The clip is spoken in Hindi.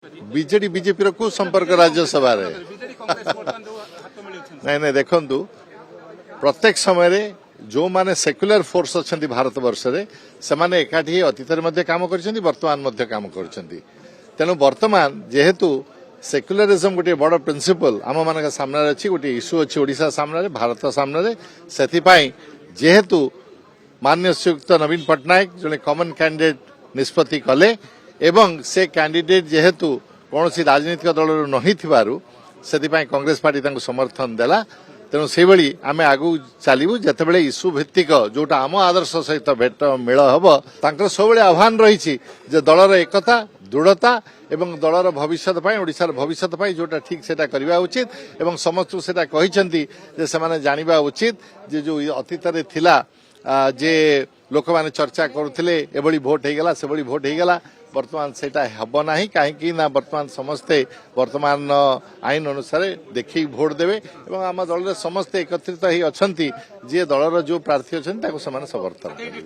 बीजेडी बीजेपी रो संपर्क राज्यसभा रे नहीं देखंतु प्रत्येक समय जो माने सेक्युलर फोर्स अच्छा भारत वर्ष रे से माने एकाठी अतीत काम करछंती वर्तमान काम करछंती तेणु वर्तमान जेहेतु सेक्युलरिज्म गोटे बड़ प्रिंसिपल आम मान सामने अच्छी गोटे इश्यू अच्छी ओडिशा सामने भारत सामने से जेहेतु माननीय श्रीयुक्त नवीन पट्टनायक जड़े कॉमन कैंडिडेट निष्पत्ति कले एवं से कैंडिडेट जेहेतु कौन राजनीतिक दल नहीं से कांग्रेस पार्टी समर्थन देला तेणु से आम आगू चलू जिते इश्यू भित्तिक जोटा आम आदर्श सहित भेट मेल हम सब आह्वान रही दलर एकता दृढ़ता एवं दलर भविष्य ओडिशार भविष्य जोटा ठीक से करवा उचित एवं समस्त से जाना उचित जे जो अतीत थिला जे लोक मैंने चर्चा करुले एभली भोट होगला से भोट होगला वर्तमान सेटा हब ना कहीं वर्तमान समस्ते वर्तमान आईन अनुसार देखी भोट देवे एवं आम दल समस्ते एकत्रित ही अच्छा जी दलर जो प्रार्थी अच्छा समर्थन करेंगे।